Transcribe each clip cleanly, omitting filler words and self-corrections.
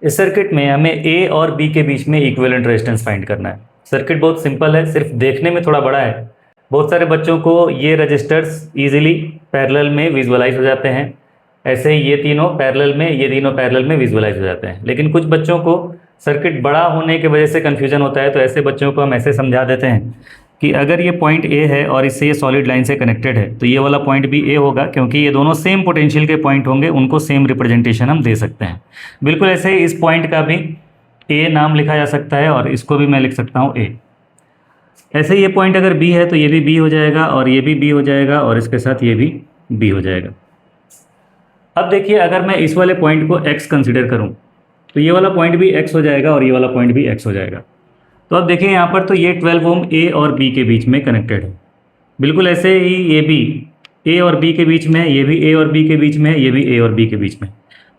इस सर्किट में हमें ए और बी के बीच में इक्विवेलेंट रेजिस्टेंस फाइंड करना है। सर्किट बहुत सिंपल है, सिर्फ देखने में थोड़ा बड़ा है। बहुत सारे बच्चों को ये रजिस्टर्स इजीली पैरेलल में विजुअलाइज हो जाते हैं, ऐसे ही ये तीनों पैरेलल में, ये तीनों पैरेलल में विजुअलाइज हो जाते हैं। लेकिन कुछ बच्चों को सर्किट बड़ा होने की वजह से कन्फ्यूजन होता है, तो ऐसे बच्चों को हम ऐसे समझा देते हैं कि अगर ये पॉइंट ए है और इससे ये सॉलिड लाइन से कनेक्टेड है, तो ये वाला पॉइंट भी ए होगा, क्योंकि ये दोनों सेम पोटेंशियल के पॉइंट होंगे, उनको सेम रिप्रेजेंटेशन हम दे सकते हैं। बिल्कुल ऐसे ही इस पॉइंट का भी ए नाम लिखा जा सकता है और इसको भी मैं लिख सकता हूँ ए। ऐसे ही ये पॉइंट अगर बी है तो ये भी बी हो जाएगा और ये भी बी हो जाएगा और इसके साथ ये भी बी हो जाएगा। अब देखिए, अगर मैं इस वाले पॉइंट को एक्स कंसिडर करूँ तो ये वाला पॉइंट भी एक्स हो जाएगा और ये वाला पॉइंट भी एक्स हो जाएगा। तो अब देखिए यहाँ पर तो ये 12 ओम ए और बी के बीच में कनेक्टेड है। बिल्कुल ऐसे ही ये भी ए और बी के बीच में है, ये भी ए और बी के बीच में है, ये भी ए और बी के बीच में।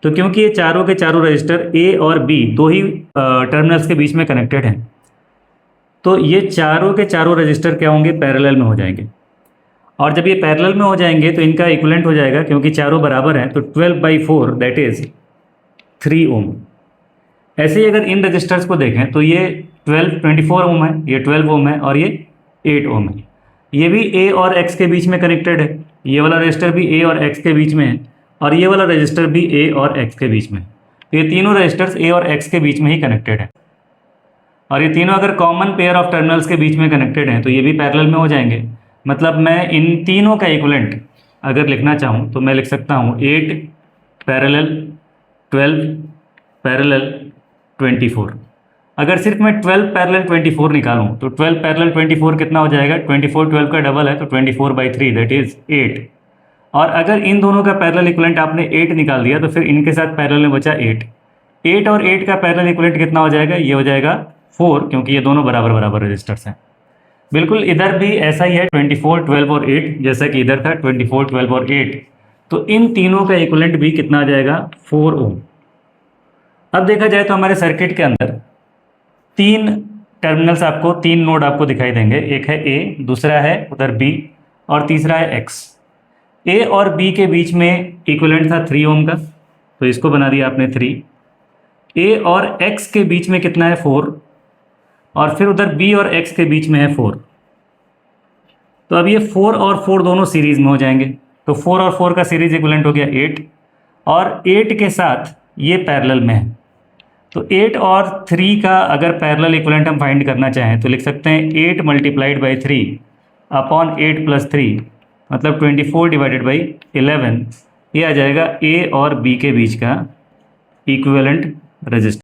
तो क्योंकि ये चारों के चारों रजिस्टर ए और बी दो ही टर्मिनल्स के बीच में कनेक्टेड हैं, तो ये चारों के चारों रजिस्टर क्या होंगे, पैरेलल में हो जाएंगे। और जब ये पैरेलल में हो जाएंगे तो इनका इक्विवेलेंट हो जाएगा, क्योंकि चारों बराबर हैं, तो 12/4 दैट इज 3 ओम। ऐसे ही अगर इन रजिस्टर्स को देखें तो ये 24 ओम है, ये 12 ओम है और ये 8 ओम है। ये भी ए और एक्स के बीच में कनेक्टेड है, ये वाला रजिस्टर भी ए और एक्स के बीच में है और ये वाला रजिस्टर भी ए और एक्स के बीच में है। तो ये तीनों रजिस्टर्स ए और एक्स के बीच में ही कनेक्टेड है और ये तीनों अगर कॉमन पेयर ऑफ टर्मिनल्स के बीच में कनेक्टेड हैं तो ये भी पैरेलल में हो जाएंगे। मतलब मैं इन तीनों का इक्विवेलेंट अगर लिखना चाहूँ तो मैं लिख सकता हूँ 8 पैरेलल 12 पैरेलल 24। अगर सिर्फ मैं 12 पैरेलल 24 निकालूं तो 12 पैरेलल 24 कितना हो जाएगा, 24 12 का डबल है तो 24/3 दैट इज 8। और अगर इन दोनों का पैरेलल इक्विवेलेंट आपने 8 निकाल दिया तो फिर इनके साथ पैरेलल में बचा 8। 8 और 8 का पैरेलल इक्विवेलेंट कितना हो जाएगा, ये हो जाएगा 4, क्योंकि ये दोनों बराबर बराबर रजिस्टर्स हैं। बिल्कुल इधर भी ऐसा ही है, 24 12 और 8, जैसा कि इधर था 24 12 और 8। तो इन तीनों का इक्विवेलेंट भी कितना आ जाएगा, 4 ओम। अब देखा जाए तो हमारे सर्किट के अंदर तीन टर्मिनल्स आपको, तीन नोड आपको दिखाई देंगे। एक है ए, दूसरा है उधर बी और तीसरा है एक्स। ए और बी के बीच में इक्विवेलेंट था 3 ओम का, तो इसको बना दिया आपने 3। ए और एक्स के बीच में कितना है, 4, और फिर उधर बी और एक्स के बीच में है 4। तो अब ये 4 और 4 दोनों सीरीज में हो जाएंगे, तो 4 और 4 का सीरीज इक्विवेलेंट हो गया 8 और 8 के साथ ये पैरेलल में है। तो 8 और 3 का अगर पैरेलल इक्विवेलेंट हम फाइंड करना चाहें तो लिख सकते हैं 8 × 3 अपॉन 8 + 3, मतलब 24/11। ये आ जाएगा ए और बी के बीच का इक्विवेलेंट रजिस्टर।